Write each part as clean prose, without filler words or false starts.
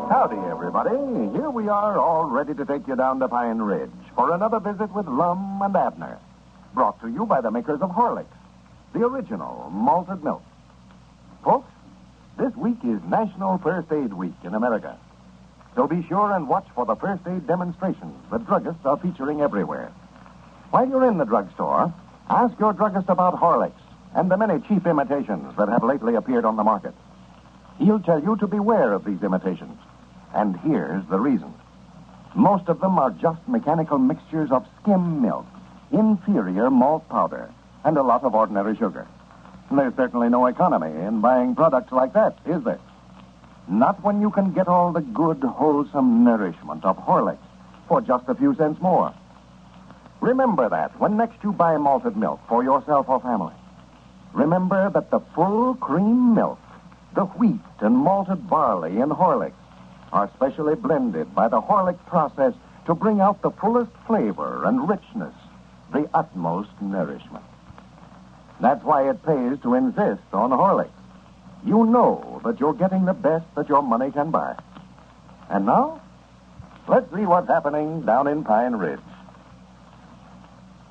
Howdy, everybody. Here we are, all ready to take you down to Pine Ridge for another visit with Lum and Abner. Brought to you by the makers of Horlicks, the original malted milk. Folks, this week is National First Aid Week in America. So be sure and watch for the first aid demonstrations that druggists are featuring everywhere. While you're in the drugstore, ask your druggist about Horlicks and the many cheap imitations that have lately appeared on the market. He'll tell you to beware of these imitations. And here's the reason. Most of them are just mechanical mixtures of skim milk, inferior malt powder, and a lot of ordinary sugar. There's certainly no economy in buying products like that, is there? Not when you can get all the good, wholesome nourishment of Horlicks for just a few cents more. Remember that when next you buy malted milk for yourself or family. Remember that the full cream milk, the wheat and malted barley in Horlicks, are specially blended by the Horlick process to bring out the fullest flavor and richness, the utmost nourishment. That's why it pays to insist on Horlicks. You know that you're getting the best that your money can buy. And now, let's see what's happening down in Pine Ridge.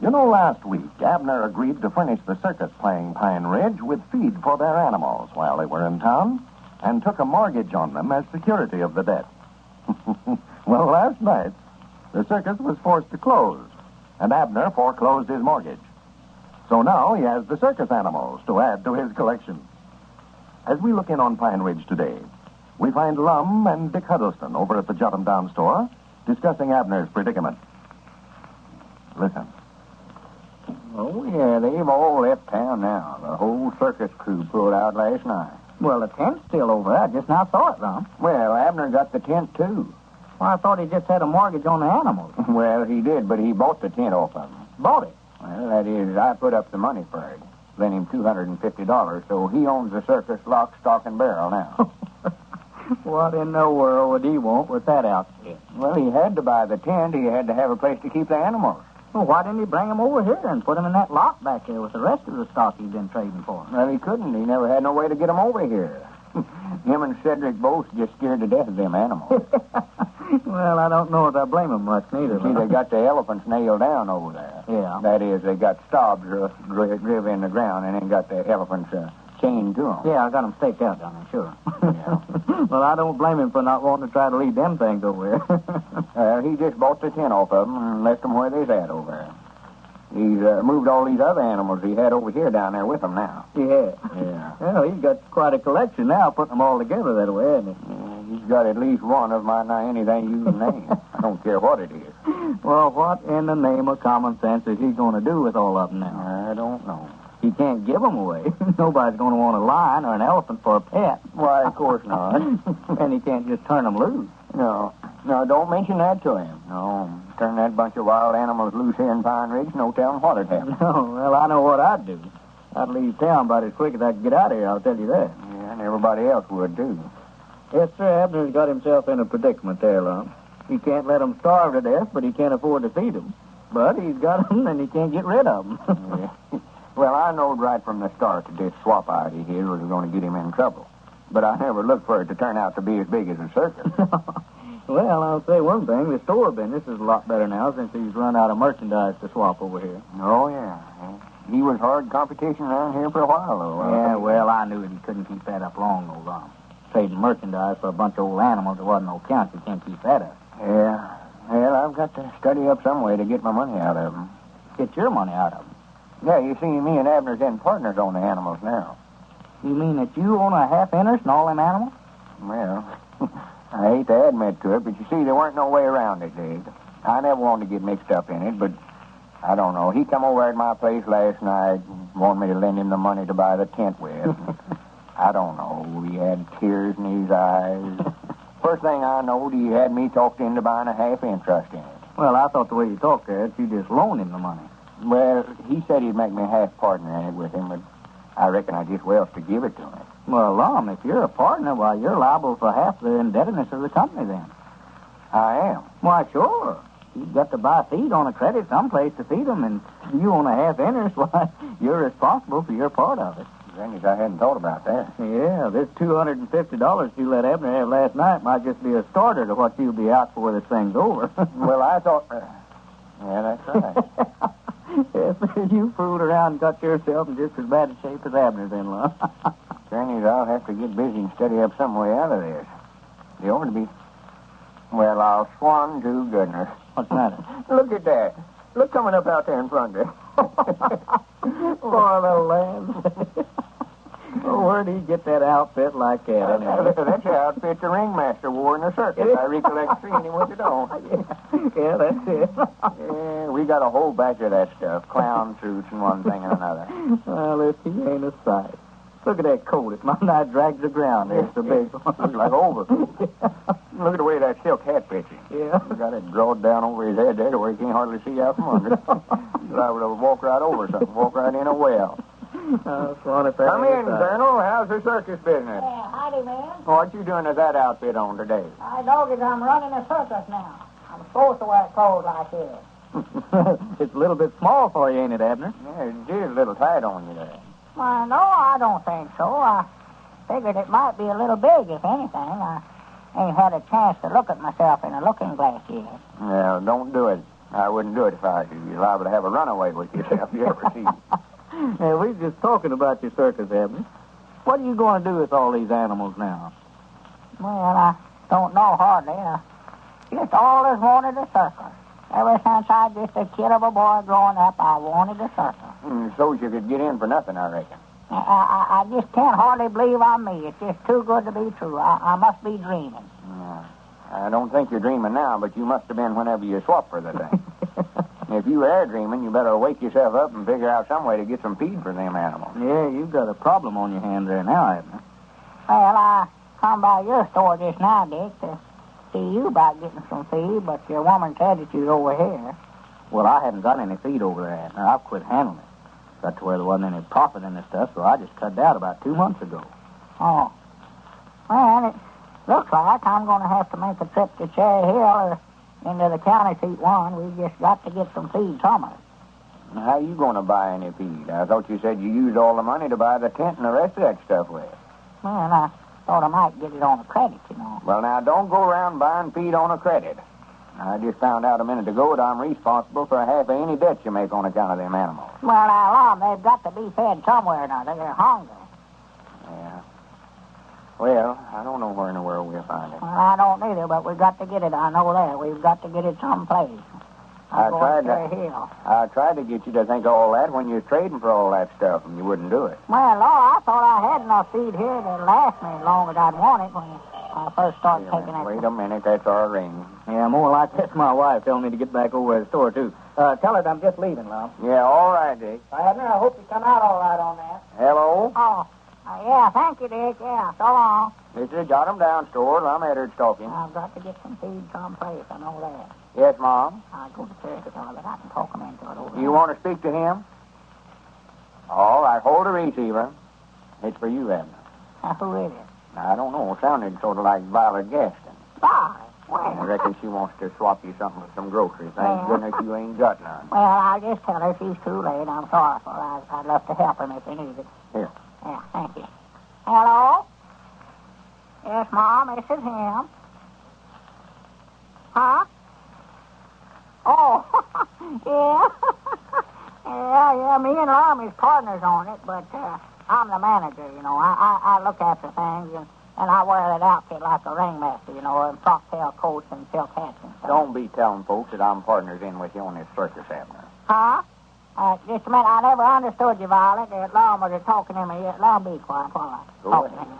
You know, last week, Abner agreed to furnish the circus playing Pine Ridge with feed for their animals while they were in town, and took a mortgage on them as security of the debt. Well, last night, the circus was forced to close, and Abner foreclosed his mortgage. So now he has the circus animals to add to his collection. As we look in on Pine Ridge today, we find Lum and Dick Huddleston over at the Jot 'em Down store discussing Abner's predicament. Listen. Oh, yeah, they've all left town now. The whole circus crew pulled out last night. Well, the tent's still over there. I just now saw it, Ron. Well, Abner got the tent, too. Well, I thought he just had a mortgage on the animals. Well, he did, but he bought the tent off of him. Bought it? Well, that is, I put up the money for it. Lent him $250, so he owns the circus lock, stock, and barrel now. What in the world would he want with that outfit? Well, he had to buy the tent. He had to have a place to keep the animals. Well, why didn't he bring them over here and put them in that lock back there with the rest of the stock he'd been trading for? Well, he couldn't. He never had no way to get them over here. Him and Cedric both just scared to death of them animals. Well, I don't know if I blame him much, neither. See, they got the elephants nailed down over there. Yeah. That is, they got stabs driven in the ground and then got the elephants chained to them. Yeah, I got them staked out down there, sure. Yeah. Well, I don't blame him for not wanting to try to lead them things over here. He just bought the tent off of them and left them where they's at over there. He's moved all these other animals he had over here down there with him now. Yeah. Yeah. Well, he's got quite a collection now, putting them all together that way, hasn't he? Yeah, he's got at least one of my anything you can name. I don't care what it is. Well, what in the name of common sense is he going to do with all of them now? I don't know. He can't give them away. Nobody's going to want a lion or an elephant for a pet. Why, of course not. And he can't just turn them loose. No, don't mention that to him. No, turn that bunch of wild animals loose here in Pine Ridge, no telling what'd happen. No, well, I know what I'd do. I'd leave town about as quick as I could get out of here, I'll tell you that. Yeah, and everybody else would, too. Yes, sir, Abner's got himself in a predicament there, Lum. He can't let them starve to death, but he can't afford to feed them. But he's got them, and he can't get rid of them. Yeah. Well, I knowed right from the start that this swap idea here was going to get him in trouble. But I never looked for it to turn out to be as big as a circus. Well, I'll say one thing. The store business is a lot better now since he's run out of merchandise to swap over here. Oh, yeah. He was hard competition around here for a while, though. Yeah, well, I knew that he couldn't keep that up long, though, Ron. Trading merchandise for a bunch of old animals that wasn't no count. You can't keep that up. Yeah. Well, I've got to study up some way to get my money out of them. Get your money out of them? Yeah, you see, me and Abner's in partners on the animals now. You mean that you own a half interest in all them animals? Well, I hate to admit to it, but you see, there weren't no way around it, Dave. I never wanted to get mixed up in it, but I don't know. He come over at my place last night and wanted me to lend him the money to buy the tent with. I don't know. He had tears in his eyes. First thing I knowed, he had me talked into buying a half interest in it. Well, I thought the way you talked there, you just loaned him the money. Well, he said he'd make me a half partner in it with him, but I reckon I just well to give it to him. Well, Lum, if you're a partner, why, you're liable for half the indebtedness of the company then. I am. Why, sure. You've got to buy feed on a credit someplace to feed them, and you own a half interest, why, you're responsible for your part of it. Goodness, I hadn't thought about that. Yeah, this $250 you let Abner have last night might just be a starter to what you'll be out for this thing's over. Well, I thought... yeah, that's right. Yes, you fooled around and got yourself in just as bad a shape as Abner's in, Lum. Granny's, I'll have to get busy and study up some way out of this. They ought to be... Well, I'll swan to goodness. What's the matter? Look at that. Look coming up out there in front of you. Poor little lamb. Oh, where'd he get that outfit like that, anyway? That's the outfit the ringmaster wore in the circus. I recollect seeing him with it on. Yeah, that's it. Yeah, we got a whole batch of that stuff. Clown suits and one thing and another. Well, if he ain't a sight. Look at that coat. It's mine. I dragged the ground. It's a big one. Looks like overcoat. Look at the way that silk hat fits him. Yeah. He got it drawed down over his head there to where he can't hardly see out from under. I would walk right over something, walk right in a well. Come in, Colonel. How's the circus business? Yeah, howdy, man. What you doing with that outfit on today? My doggies, I'm running a circus now. I'm supposed to wear clothes like this. It's a little bit small for you, ain't it, Abner? Yeah, it is a little tight on you there. Well, no, I don't think so. I figured it might be a little big, if anything. I ain't had a chance to look at myself in a looking glass yet. Yeah, don't do it. I wouldn't do it if I was you. You're liable to have a runaway with yourself if you ever see it. Yeah, we was just talking about your circus, Abner. What are you going to do with all these animals now? Well, I don't know hardly. I just always wanted a circus. Ever since I was just a kid of a boy growing up, I wanted a circus. So you could get in for nothing, I reckon. I just can't hardly believe I'm me. It's just too good to be true. I must be dreaming. Yeah. I don't think you're dreaming now, but you must have been whenever you swapped for the thing. If you are dreaming, you better wake yourself up and figure out some way to get some feed for them animals. Yeah, you've got a problem on your hands there now, Abner. Well, I come by your store just now, Dick, to see you about getting some feed, but your woman said that you was over here. Well, I haven't got any feed over there, Abner. I've quit handling it. Got to where there wasn't any profit in the stuff, so I just cut it out about 2 months ago. Oh. Well, it looks like I'm going to have to make a trip to Cherry Hill or into the county seat one. We've just got to get some feed somewhere. How you going to buy any feed? I thought you said you used all the money to buy the tent and the rest of that stuff with. Well, I thought I might get it on a credit, you know. Well, now, don't go around buying feed on a credit. I just found out a minute ago that I'm responsible for half of any debts you make on account of them animals. Well, now, Lum, they've got to be fed somewhere or another. They're hungry. Yeah. Well, I don't know where in the world we'll find it. Well, I don't either, but we've got to get it. I know that. We've got to get it someplace. I tried to get you to think of all that when you was trading for all that stuff, and you wouldn't do it. Well, Lord, I thought I had enough feed here to last me as long as I'd want it when I first started taking it. Wait a minute, that's our ring. Yeah, more like that's my wife telling me to get back over to the store, too. Tell her I'm just leaving, Lum. Yeah, all right, Dick. Abner, I hope you come out all right on that. Hello? Oh, yeah, thank you, Dick. Yeah, so long. This is Jot 'em Down store. I'm Edward talking. I've got to get some feed someplace. I know that. Yes, Mom? I'll go to church with her, but I can talk him into it over You want to speak to him? All right, hold the receiver. It's for you, Abner. Who is it? I don't know. It sounded sort of like Violet Gaston. Violet? I Well, reckon she wants to swap you something with some groceries. Thank goodness you ain't got none. well, I'll just tell her she's too late. I'm sorry for her. I'd love to help him if he needs it. Here. Yeah, thank you. Hello? Yes, Mom, this is him. Huh? Oh, yeah. yeah, me and Lum is partners on it, but I'm the manager, you know. I look after things, and I wear that outfit like a ringmaster, you know, and frock-tail coats and silk hats and stuff. Don't be telling folks that I'm partners in with you on this circus, Abner. Huh? Just a minute, I never understood you, Violet. Lum was talking to me. Lum, be quiet while I talk to him.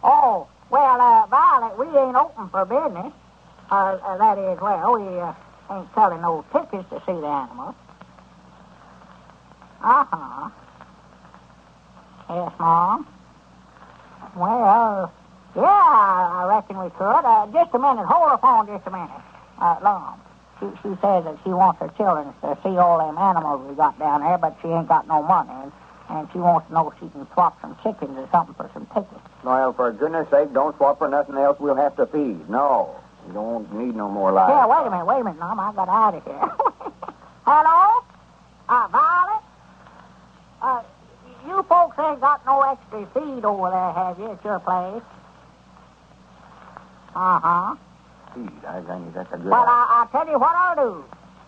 Oh, well, Violet, we ain't open for business. That is, well, we ain't selling no tickets to see the animals. Uh-huh. Yes, Mom. Well, yeah, I reckon we could. Just a minute. Hold the phone just a minute. Lum. She says that she wants her children to see all them animals we got down there, but she ain't got no money. And she wants to know if she can swap some chickens or something for some tickets. Well, for goodness sake, don't swap for nothing else we'll have to feed. No. You don't need no more lives. Yeah, wait a minute, Mom. I got out of here. Hello? Violet? You you folks ain't got no extra feed over there, have you, at your place? Uh-huh. Feed, I think that's a good Well, idea. I'll tell you what I'll do.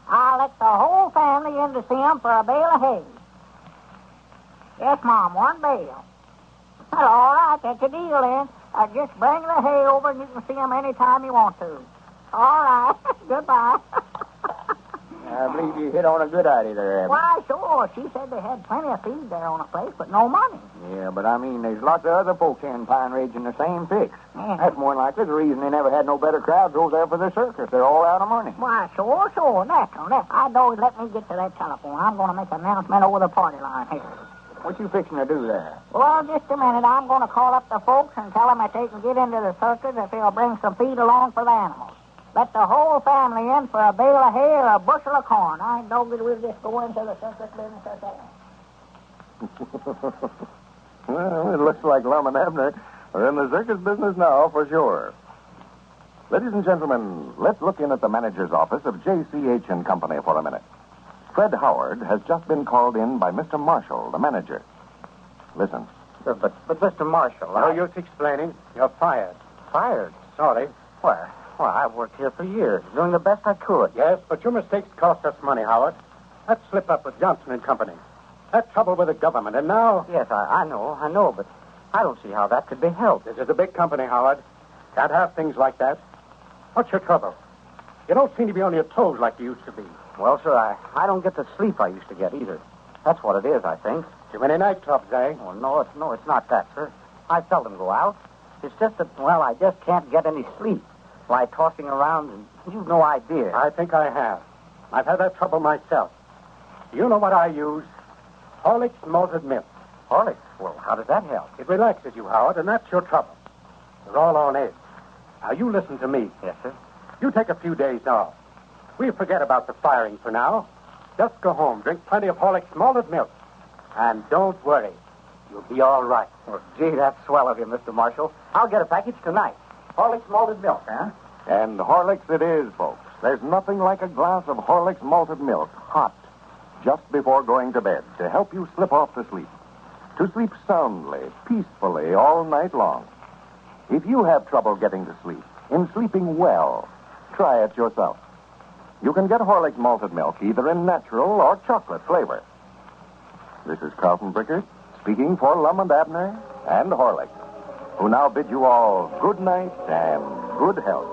I'll let the whole family in to see 'em for a bale of hay. Yes, Mom, one bale. Well, all right, that's a deal then. Just bring the hay over and you can see 'em any time you want to. All right. Goodbye. I believe you hit on a good idea there, Abner. Why, sure. She said they had plenty of feed there on the place, but no money. Yeah, but I mean, there's lots of other folks here in Pine Ridge in the same fix. Yeah. That's more than likely the reason they never had no better crowds over there for the circus. They're all out of money. Why, sure. Natural. I'd always let me get to that telephone. I'm going to make an announcement over the party line here. What you fixing to do there? Well, just a minute. I'm going to call up the folks and tell them that they can get into the circus if they'll bring some feed along for the animals. Let the whole family in for a bale of hay or a bushel of corn. I know that we'll just go into the circus business ourselves. Well, it looks like Lum and Abner are in the circus business now, for sure. Ladies and gentlemen, let's look in at the manager's office of J.C.H. and Company for a minute. Fred Howard has just been called in by Mr. Marshall, the manager. Listen. But Mr. Marshall, No use explaining. You're fired. Fired? Sorry. Well, I've worked here for years, doing the best I could. Yes, but your mistakes cost us money, Howard. That slip up with Johnson and Company. That trouble with the government. And now... Yes, I know, but I don't see how that could be helped. This is a big company, Howard. Can't have things like that. What's your trouble? You don't seem to be on your toes like you used to be. Well, sir, I don't get the sleep I used to get either. That's what it is, I think. Too many nightclubs, eh? Oh, no, it's not that, sir. I seldom go out. It's just that, well, I just can't get any sleep. Why, tossing around, and you've no idea. I think I have. I've had that trouble myself. Do you know what I use? Horlicks malted milk. Horlicks? Well, how does that help? It relaxes you, Howard, and that's your trouble. You're all on edge. Now, you listen to me. Yes, sir. You take a few days off. We'll forget about the firing for now. Just go home, drink plenty of Horlicks malted milk. And don't worry. You'll be all right. Well, gee, that's swell of you, Mr. Marshall. I'll get a package tonight. Horlicks malted milk, huh? And Horlicks it is, folks. There's nothing like a glass of Horlicks malted milk, hot, just before going to bed, to help you slip off to sleep. To sleep soundly, peacefully, all night long. If you have trouble getting to sleep, in sleeping well, try it yourself. You can get Horlicks malted milk either in natural or chocolate flavor. This is Carlton Brickert speaking for Lum and Abner and Horlicks, who now bid you all good night and good health.